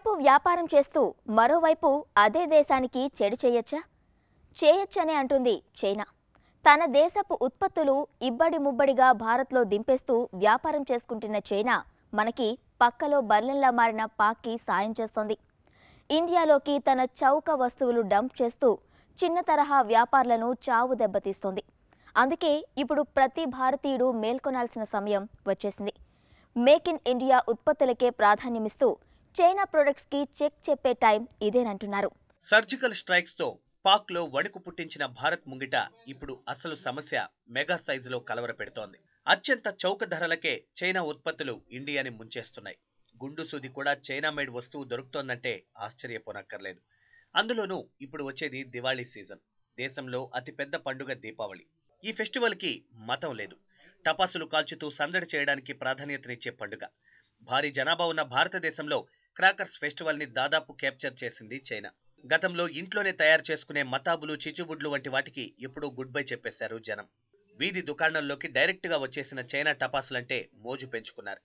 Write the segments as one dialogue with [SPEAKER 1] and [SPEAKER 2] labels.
[SPEAKER 1] ఒకవైపు వ్యాపారం చేస్తూ మరోవైపు అదే దేశానికి చెడు చేయొచ్చనే అంటుంది చైనా. తన దేశపు ఉత్పత్తులు ఇబ్బడి ముబ్బడిగా భారత్లో దింపేస్తూ వ్యాపారం చేసుకుంటున్న చైనా మనకి పక్కలో బర్లెన్లా మారిన పాక్కి సాయం చేస్తోంది. ఇండియాలోకి తన చౌక వస్తువులు డంప్ చేస్తూ చిన్న తరహా వ్యాపారులను చావు దెబ్బతీస్తోంది. అందుకే ఇప్పుడు ప్రతి భారతీయుడు మేల్కొనాల్సిన సమయం వచ్చేసింది. మేక్ ఇన్ ఇండియా ఉత్పత్తులకే ప్రాధాన్యమిస్తూ చైనా ప్రొడక్ట్స్ కి చెక్ చెప్పే టైం ఇదేనంటున్నారు.
[SPEAKER 2] సర్జికల్ స్ట్రైక్స్ తో పాక్ లో వణుకు పుట్టించిన భారత్ ముంగిట ఇప్పుడు అసలు సమస్య మెగా సైజులో కలవరపెడుతోంది. అత్యంత చౌక ధరలకే చైనా ఉత్పత్తులు ఇండియాని ముంచేస్తున్నాయి. గుండు సూది కూడా చైనా మేడ్ వస్తువు దొరుకుతోందంటే ఆశ్చర్యపోనక్కర్లేదు. అందులోనూ ఇప్పుడు వచ్చేది దివాళీ సీజన్. దేశంలో అతిపెద్ద పండుగ దీపావళి. ఈ ఫెస్టివల్ కి మతం లేదు. టపాసులు కాల్చుతూ సందడి చేయడానికి ప్రాధాన్యతనిచ్చే పండుగ. భారీ జనాభా ఉన్న భారతదేశంలో క్రాకర్స్ ఫెస్టివల్ ని దాదాపు క్యాప్చర్ చేసింది చైనా. గతంలో ఇంట్లోనే తయారు చేసుకునే మతాబులు, చిచ్చుబుడ్లు వంటి వాటికి ఎప్పుడూ గుడ్ బై చెప్పేశారు జనం. వీధి దుకాణంలోకి డైరెక్ట్ గా వచ్చేసిన చైనా టపాసులంటే మోజు పెంచుకున్నారు.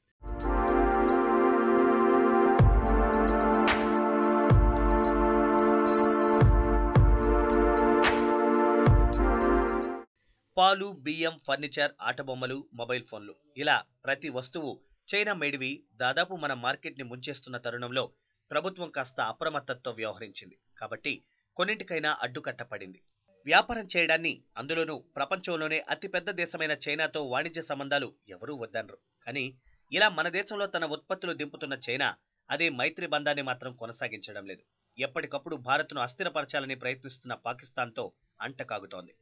[SPEAKER 2] పాలు, బియ్యం, ఫర్నిచర్, ఆటబొమ్మలు, మొబైల్ ఫోన్లు ఇలా ప్రతి వస్తువు చైనా మేడివి దాదాపు మన మార్కెట్ ని ముంచేస్తున్న తరుణంలో ప్రభుత్వం కాస్త అప్రమత్తతో వ్యవహరించింది. కాబట్టి కొన్నింటికైనా అడ్డుకట్ట పడింది. వ్యాపారం చేయడాన్ని, అందులోనూ ప్రపంచంలోనే అతిపెద్ద దేశమైన చైనాతో వాణిజ్య సంబంధాలు ఎవరూ వద్దనరు. కానీ ఇలా మన దేశంలో తన ఉత్పత్తులు దింపుతున్న చైనా అదే మైత్రి బంధాన్ని మాత్రం కొనసాగించడం లేదు. ఎప్పటికప్పుడు భారత్ను అస్థిరపరచాలని ప్రయత్నిస్తున్న పాకిస్తాన్తో అంటకాగుతోంది.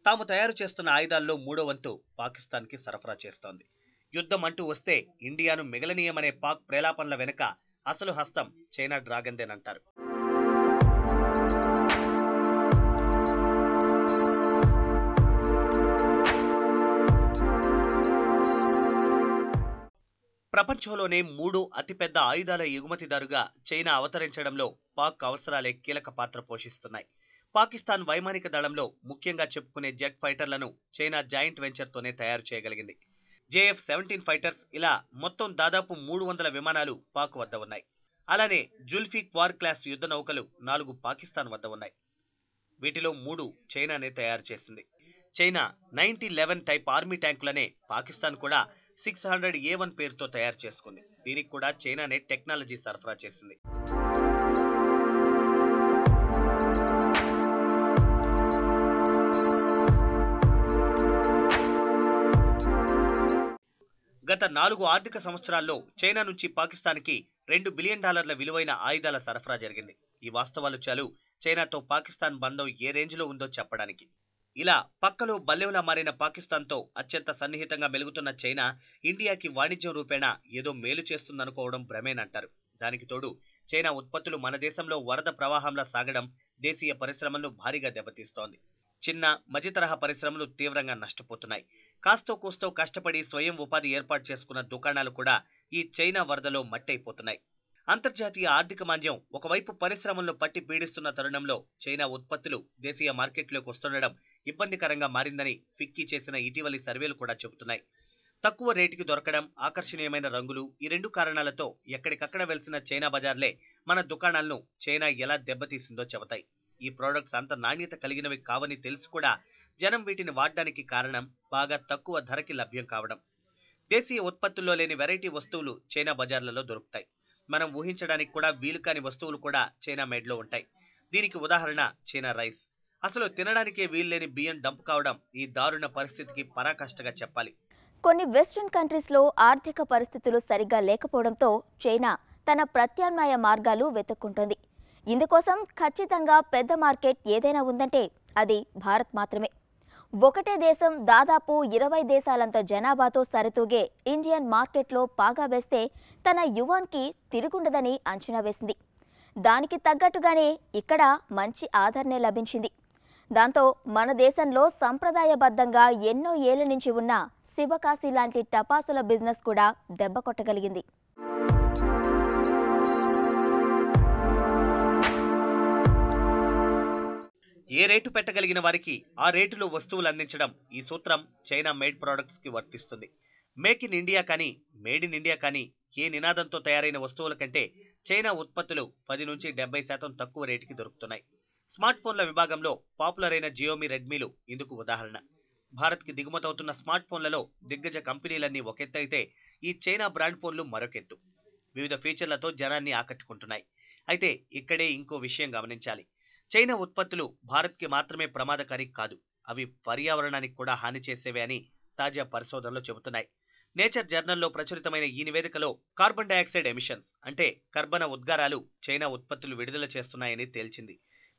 [SPEAKER 2] తాము తయారు చేస్తున్న ఆయుధాల్లో 3వ వంతు పాకిస్తాన్ కి సరఫరా చేస్తోంది. యుద్ధం అంటూ వస్తే ఇండియాను మిగలనీయమనే పాక్ ప్రేలాపనల వెనుక అసలు హస్తం చైనా డ్రాగన్దేనంటారు. ప్రపంచంలోనే 3 అతిపెద్ద ఆయుధాల ఎగుమతిదారుగా చైనా అవతరించడంలో పాక్ అవసరాలే కీలక పాత్ర పోషిస్తున్నాయి. పాకిస్తాన్ వైమానిక దళంలో ముఖ్యంగా చెప్పుకునే జెట్ ఫైటర్లను చైనా జాయింట్ వెంచర్తోనే తయారు చేయగలిగింది. JF-17 ఫైటర్స్ ఇలా మొత్తం దాదాపు 300 విమానాలు పాక్ వద్ద ఉన్నాయి. అలానే జుల్ఫికార్ క్లాస్ యుద్ధ నౌకలు 4 పాకిస్తాన్ వద్ద ఉన్నాయి. వీటిలో 3 చైనానే తయారు చేసింది. చైనా 9011 టైప్ ఆర్మీ ట్యాంకులనే పాకిస్తాన్ కూడా 600A1 పేరుతో తయారు చేసుకుంది. దీనికి కూడా చైనానే టెక్నాలజీ సరఫరా చేసింది. గత 4 ఆర్థిక సంవత్సరాల్లో చైనా నుంచి పాకిస్తాన్కి $2 బిలియన్ విలువైన ఆయుధాల సరఫరా జరిగింది. ఈ వాస్తవాలు చాలు చైనాతో పాకిస్తాన్ బంధం ఏ రేంజ్లో ఉందో చెప్పడానికి. ఇలా పక్కలో బల్లెంలా మారిన పాకిస్తాన్తో అత్యంత సన్నిహితంగా మెలుగుతున్న చైనా ఇండియాకి వాణిజ్యం రూపేణా ఏదో మేలు చేస్తుందనుకోవడం భ్రమేనంటారు. దానికి తోడు చైనా ఉత్పత్తులు మన దేశంలో వరద ప్రవాహంలా సాగడం దేశీయ పరిశ్రమలను భారీగా దెబ్బతీస్తోంది. చిన్న, మధ్య తరహా పరిశ్రమలు తీవ్రంగా నష్టపోతున్నాయి. కాస్తో కూస్తో కష్టపడి స్వయం ఉపాధి ఏర్పాటు చేసుకున్న దుకాణాలు కూడా ఈ చైనా వరదలో మట్టయిపోతున్నాయి. అంతర్జాతీయ ఆర్థిక మాంద్యం ఒకవైపు పరిశ్రమలను పట్టి పీడిస్తున్న తరుణంలో చైనా ఉత్పత్తులు దేశీయ మార్కెట్లోకి వస్తుండడం ఇబ్బందికరంగా మారిందని ఫిక్కీ చేసిన ఇటీవలి సర్వేలు కూడా చెబుతున్నాయి. తక్కువ రేటుకి దొరకడం, ఆకర్షణీయమైన రంగులు, ఈ 2 కారణాలతో ఎక్కడికక్కడ వెలిసిన చైనా బజార్లే మన దుకాణాలను చైనా ఎలా దెబ్బతీసిందో చెబుతాయి. ఈ ప్రోడక్ట్స్ అంత నాణ్యత కలిగినవి కావని తెలిసి కూడా జనం వీటిని వాడడానికి కారణం బాగా తక్కువ ధరకి లభ్యం కావడం. దేశీయ ఉత్పత్తుల్లో లేని వెరైటీ వస్తువులు చైనా బజార్లలో దొరుకుతాయి. మనం ఊహించడానికి కూడా వీలు కాని వస్తువులు కూడా చైనా మేడ్లో ఉంటాయి. దీనికి ఉదాహరణ చైనా రైస్. అసలు తినడానికే వీల్లేని బియ్యం డంప్ కావడం ఈ దారుణ పరిస్థితికి పరాకాష్ఠగా చెప్పాలి.
[SPEAKER 1] కొన్ని వెస్ట్రన్ కంట్రీస్లో ఆర్థిక పరిస్థితులు సరిగ్గా లేకపోవడంతో చైనా తన ప్రత్యామ్నాయ మార్గాలు వెతుక్కుంటోంది. ఇందుకోసం ఖచ్చితంగా పెద్ద మార్కెట్ ఏదైనా ఉందంటే అది భారత్ మాత్రమే. ఒకటే దేశం దాదాపు 20 దేశాలంత జనాభాతో సరితూగే ఇండియన్ మార్కెట్లో పాగా వేస్తే తన యువాన్కి తిరుగుండదని అంచనా వేసింది. దానికి తగ్గట్టుగానే ఇక్కడ మంచి ఆదరణే లభించింది. దాంతో మన దేశంలో సంప్రదాయబద్ధంగా ఎన్నో ఏళ్ల నుంచి ఉన్న శివకాశి లాంటి టపాసుల బిజినెస్ కూడా దెబ్బ కొట్టగలిగింది.
[SPEAKER 2] ఏ రేటు పెట్టగలిగిన వారికి ఆ రేటులో వస్తువులు అందించడం ఈ సూత్రం చైనా మేడ్ ప్రొడక్ట్స్ కి వర్తిస్తుంది. మేక్ ఇన్ ఇండియా కానీ, మేడ్ ఇన్ ఇండియా కానీ ఏ నినాదంతో తయారైన వస్తువుల కంటే చైనా ఉత్పత్తులు 10 నుంచి 70% తక్కువ రేటుకి దొరుకుతున్నాయి. స్మార్ట్ ఫోన్ల విభాగంలో పాపులర్ అయిన జియోమి, రెడ్మీలు ఇందుకు ఉదాహరణ. భారత్కి దిగుమతవుతున్న స్మార్ట్ ఫోన్లలో దిగ్గజ కంపెనీలన్నీ ఒకెత్తైతే ఈ చైనా బ్రాండ్ ఫోన్లు మరొకెత్తు. వివిధ ఫీచర్లతో జనాన్ని ఆకట్టుకుంటున్నాయి. అయితే ఇక్కడే ఇంకో విషయం గమనించాలి. చైనా ఉత్పత్తులు భారత్కి మాత్రమే ప్రమాదకారి కాదు, అవి పర్యావరణానికి కూడా హాని చేసేవే అని తాజా పరిశోధనలు చెబుతున్నాయి. నేచర్ జర్నల్లో ప్రచురితమైన ఈ నివేదికలో కార్బన్ డయాక్సైడ్ ఎమిషన్స్ అంటే కర్బన ఉద్గారాలు చైనా ఉత్పత్తులు విడుదల చేస్తున్నాయని తేల్చింది.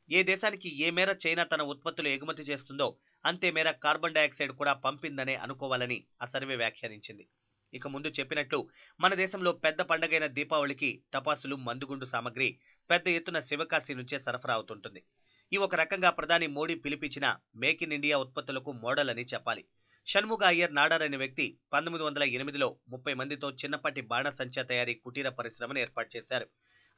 [SPEAKER 2] ఏ దేశానికి ఏ మేర చైనా తన ఉత్పత్తులు ఎగుమతి చేస్తుందో అంతే మేర కార్బన్ డయాక్సైడ్ కూడా పంపిందనే అనుకోవాలని ఆ సర్వే వ్యాఖ్యానించింది. ఇక ముందు చెప్పినట్లు మన దేశంలో పెద్ద పండగైన దీపావళికి టపాసులు, మందుగుండు సామగ్రి పెద్ద ఎత్తున శివకాశి నుంచే సరఫరా అవుతుంటుంది. ఈ ఒక రకంగా ప్రధాని మోడీ పిలిపించిన మేక్ ఇన్ ఇండియా ఉత్పత్తులకు మోడల్ అని చెప్పాలి. షణ్ముగ అయ్యర్ నాడార్ అనే వ్యక్తి 1908లో 30 మందితో చిన్నపాటి బాణసంచా తయారీ కుటీర పరిశ్రమను ఏర్పాటు చేశారు.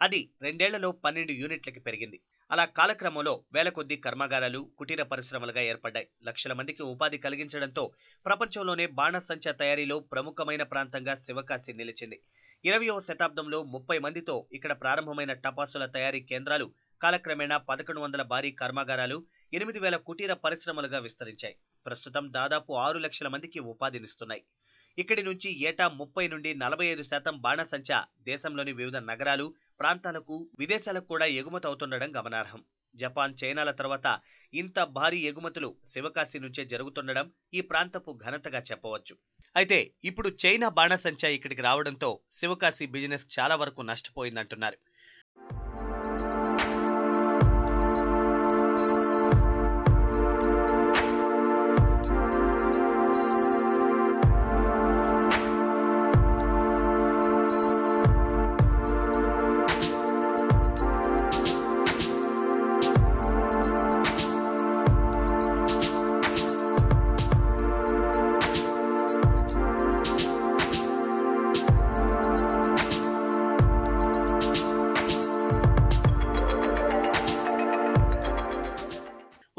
[SPEAKER 2] అది 2 ఏళ్లలో 12 యూనిట్లకి పెరిగింది. అలా కాలక్రమంలో వేల కొద్దీ కర్మాగారాలు, కుటీర పరిశ్రమలుగా ఏర్పడ్డాయి. లక్షల మందికి ఉపాధి కలిగించడంతో ప్రపంచంలోనే బాణసంచా తయారీలో ప్రముఖమైన ప్రాంతంగా శివకాశి నిలిచింది. 20వ శతాబ్దంలో 30 మందితో ఇక్కడ ప్రారంభమైన టపాసుల తయారీ కేంద్రాలు కాలక్రమేణా 1100 భారీ కర్మాగారాలు, 8000 కుటీర పరిశ్రమలుగా విస్తరించాయి. ప్రస్తుతం దాదాపు 6 లక్షల మందికి ఉపాధినిస్తున్నాయి. ఇక్కడి నుంచి ఏటా 30 నుండి 45% బాణసంచా దేశంలోని వివిధ నగరాలు, ప్రాంతాలకు, విదేశాలకు కూడా ఎగుమతి అవుతుండడం గమనార్హం. జపాన్, చైనాల తర్వాత ఇంత భారీ ఎగుమతులు శివకాశి నుంచే జరుగుతుండడం ఈ ప్రాంతపు ఘనతగా చెప్పవచ్చు. అయితే ఇప్పుడు చైనా బాణసంచా ఇక్కడికి రావడంతో శివకాశి బిజినెస్ చాలా వరకు నష్టపోయిందంటున్నారు.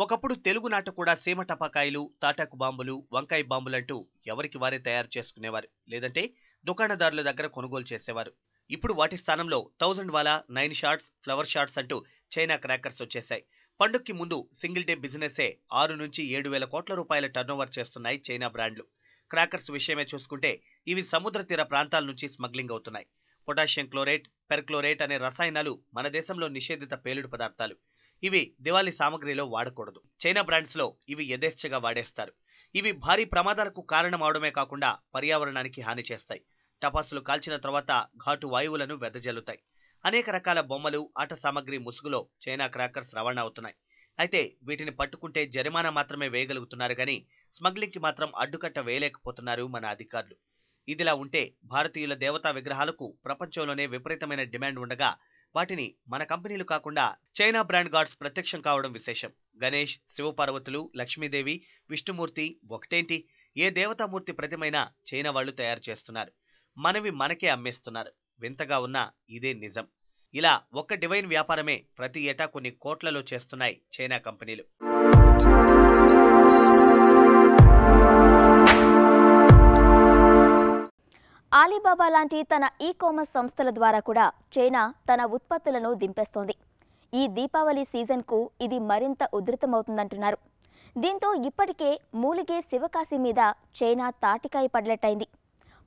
[SPEAKER 2] ఒకప్పుడు తెలుగునాట కూడా సీమ టపాకాయలు, తాటాకు బాంబులు, వంకాయ బాంబులంటూ ఎవరికి వారే తయారు చేసుకునేవారు, లేదంటే దుకాణదారుల దగ్గర కొనుగోలు చేసేవారు. ఇప్పుడు వాటి స్థానంలో 1000 వాలా, 9 షాట్స్, ఫ్లవర్ షాట్స్ అంటూ చైనా క్రాకర్స్ వచ్చేశాయి. పండుగకి ముందు సింగిల్ డే బిజినెసే 6 నుంచి 7,000 కోట్ల రూపాయల టర్నోవర్ చేస్తున్నాయి చైనా బ్రాండ్లు. క్రాకర్స్ విషయమే చూసుకుంటే ఇవి సముద్ర తీర ప్రాంతాల నుంచి స్మగ్లింగ్ అవుతున్నాయి. పొటాషియం క్లోరేట్, పెర్క్లోరేట్ అనే రసాయనాలు మన దేశంలో నిషేధిత పేలుడు పదార్థాలు. ఇవి దివాళీ సామగ్రిలో వాడకూడదు. చైనా బ్రాండ్స్ లో ఇవి యథేచ్ఛగా వాడేస్తారు. ఇవి భారీ ప్రమాదాలకు కారణమవడమే కాకుండా పర్యావరణానికి హాని చేస్తాయి. టపాసులు కాల్చిన తర్వాత ఘాటు వాయువులను వెదజల్లుతాయి. అనేక రకాల బొమ్మలు, ఆట సామగ్రి ముసుగులో చైనా క్రాకర్స్ రవాణా అవుతున్నాయి. అయితే వీటిని పట్టుకుంటే జరిమానా మాత్రమే వేయగలుగుతున్నారు కానీ స్మగ్లింగ్ కి మాత్రం అడ్డుకట్ట వేయలేకపోతున్నారు మన అధికారులు. ఇదిలా ఉంటే భారతీయుల దేవతా విగ్రహాలకు ప్రపంచంలోనే విపరీతమైన డిమాండ్ ఉండగా వాటిని మన కంపెనీలు కాకుండా చైనా బ్రాండ్ గార్డ్స్ ప్రత్యక్షం కావడం విశేషం. గణేష్, శివపార్వతులు, లక్ష్మీదేవి, విష్ణుమూర్తి ఒకటేంటి, ఏ దేవతామూర్తి ప్రతిమైనా చైనా వాళ్లు తయారు చేస్తున్నారు. మనవి మనకే అమ్మేస్తున్నారు. వింతగా ఉన్నా ఇదే నిజం. ఇలా ఒక్క డివైన్ వ్యాపారమే ప్రతి ఏటా కొన్ని కోట్లలో చేస్తున్నాయి చైనా కంపెనీలు.
[SPEAKER 1] ఆలీబాబా లాంటి తన ఈ-కామర్స్ సంస్థల ద్వారా కూడా చైనా తన ఉత్పత్తులను దింపేస్తోంది. ఈ దీపావళి సీజన్కు ఇది మరింత ఉధృతమవుతుందంటున్నారు. దీంతో ఇప్పటికే మూలిగే శివకాశి మీద చైనా తాటికాయ పడ్లట్టయింది.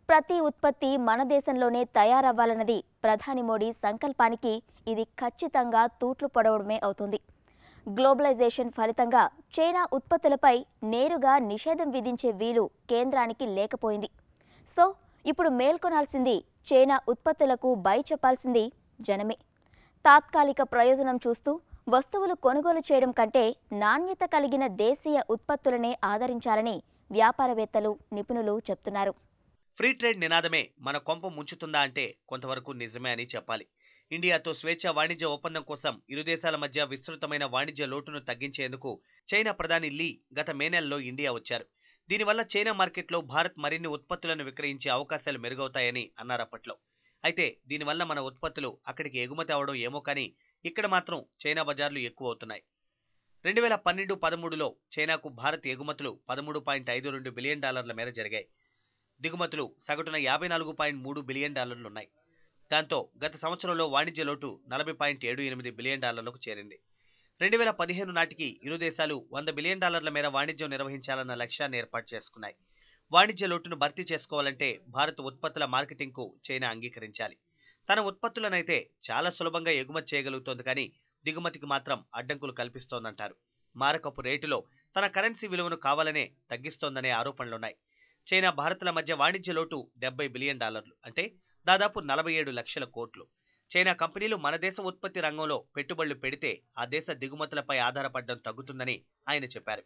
[SPEAKER 1] ప్రతి ఉత్పత్తి మన దేశంలోనే తయారవ్వాలన్నది ప్రధాని మోడీ సంకల్పానికి ఇది ఖచ్చితంగా తూట్లు పొడవడమే అవుతుంది. గ్లోబలైజేషన్ ఫలితంగా చైనా ఉత్పత్తులపై నేరుగా నిషేధం విధించే వీలు కేంద్రానికి లేకపోయింది. సో ఇప్పుడు మేల్కొనాల్సింది చైనా ఉత్పత్తులకు బై చెప్పాల్సింది జనమే. తాత్కాలిక ప్రయోజనం చూస్తూ వస్తువులు కొనుగోలు చేయడం కంటే నాణ్యత కలిగిన దేశీయ ఉత్పత్తులనే ఆదరించాలని వ్యాపారవేత్తలు, నిపుణులు చెప్తున్నారు.
[SPEAKER 2] ఫ్రీ ట్రేడ్ నినాదమే మన కొంప ముంచుతుందా అంటే కొంతవరకు నిజమే అని చెప్పాలి. ఇండియాతో స్వేచ్ఛ వాణిజ్య ఒప్పందం కోసం ఇరు దేశాల మధ్య విస్తృతమైన వాణిజ్య లోటును తగ్గించేందుకు చైనా ప్రధాని లీ గత మే నెలలో ఇండియా వచ్చారు. దీనివల్ల చైనా మార్కెట్లో భారత్ మరిన్ని ఉత్పత్తులను విక్రయించే అవకాశాలు మెరుగవుతాయని అన్నారు అప్పట్లో. అయితే దీనివల్ల మన ఉత్పత్తులు అక్కడికి ఎగుమతి అవడం ఏమో కానీ ఇక్కడ మాత్రం చైనా బజార్లు ఎక్కువ అవుతున్నాయి. 2012-13లో చైనాకు భారత్ ఎగుమతులు $13.52 బిలియన్ మేర జరిగాయి. దిగుమతులు సగటున $54.3 బిలియన్ ఉన్నాయి. దాంతో గత సంవత్సరంలో వాణిజ్య లోటు 40.78 బిలియన్ డాలర్లకు చేరింది. 2015 నాటికి ఇరు దేశాలు $100 బిలియన్ మేర వాణిజ్యం నిర్వహించాలన్న లక్ష్యాన్ని ఏర్పాటు చేసుకున్నాయి. వాణిజ్య లోటును భర్తీ చేసుకోవాలంటే భారత్ ఉత్పత్తుల మార్కెటింగ్కు చైనా అంగీకరించాలి. తన ఉత్పత్తులనైతే చాలా సులభంగా ఎగుమతి చేయగలుగుతోంది, కానీ దిగుమతికి మాత్రం అడ్డంకులు కల్పిస్తోందంటారు. మారకపు రేటులో తన కరెన్సీ విలువను కావాలనే తగ్గిస్తోందనే ఆరోపణలున్నాయి. చైనా భారత్ల మధ్య వాణిజ్య లోటు $70 బిలియన్, అంటే దాదాపు 47 లక్షల కోట్లు. చైనా కంపెనీలు మన దేశ ఉత్పత్తి రంగంలో పెట్టుబడులు పెడితే ఆ దేశ దిగుమతులపై ఆధారపడడం తగ్గుతుందని ఆయన చెప్పారు.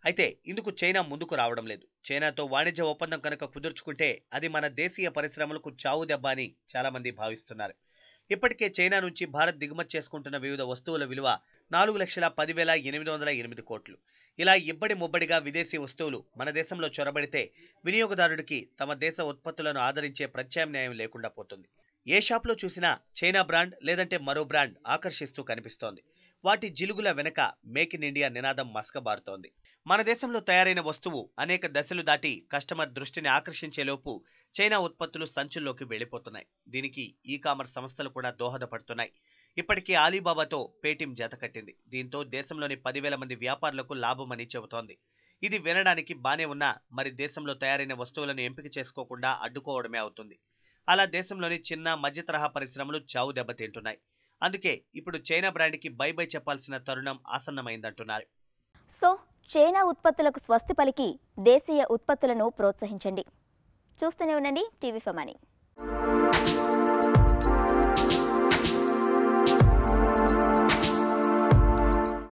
[SPEAKER 2] అయితే ఇందుకు చైనా ముందుకు రావడం లేదు. చైనాతో వాణిజ్య ఒప్పందం కనుక కుదుర్చుకుంటే అది మన దేశీయ పరిశ్రమలకు చావు దెబ్బ అని చాలా మంది భావిస్తున్నారు. ఇప్పటికే చైనా నుంచి భారత్ దిగుమతి చేసుకుంటున్న వివిధ వస్తువుల విలువ 4,10,808 కోట్లు. ఇలా ఇబ్బడి ముబ్బడిగా విదేశీ వస్తువులు మన దేశంలో చొరబడితే వినియోగదారుడికి తమ దేశ ఉత్పత్తులను ఆదరించే ప్రత్యామ్నాయం లేకుండా పోతుంది. ఏ షాప్లో చూసినా చైనా బ్రాండ్ లేదంటే మరో బ్రాండ్ ఆకర్షిస్తూ కనిపిస్తోంది. వాటి జిలుగుల వెనక మేక్ ఇన్ ఇండియా నినాదం మసకబారుతోంది. మన దేశంలో తయారైన వస్తువు అనేక దశలు దాటి కస్టమర్ దృష్టిని ఆకర్షించేలోపు చైనా ఉత్పత్తులు సంచుల్లోకి వెళ్లిపోతున్నాయి. దీనికి ఈ కామర్స్ సంస్థలు కూడా దోహదపడుతున్నాయి. ఇప్పటికీ ఆలీబాబాతో పేటీఎం జతకట్టింది. దీంతో దేశంలోని 10,000 మంది వ్యాపారులకు లాభమని చెబుతోంది. ఇది వినడానికి బానే ఉన్నా మరి దేశంలో తయారైన వస్తువులను ఎంపిక చేసుకోకుండా అడ్డుకోవడమే అవుతుంది. అలా దేశంలోని చిన్న మధ్య తరహా పరిశ్రమలు చావు దెబ్బతింటున్నాయి. అందుకే ఇప్పుడు చైనా బ్రాండ్కి బై బై చెప్పాల్సిన తరుణం ఆసన్నమైందంటున్నారు.
[SPEAKER 1] సో చైనా ఉత్పత్తులకు స్వస్తి పలికి దేశీయ ఉత్పత్తులను ప్రోత్సహించండి. చూస్తూనే ఉండండి టీవీ ఫర్ మనీ.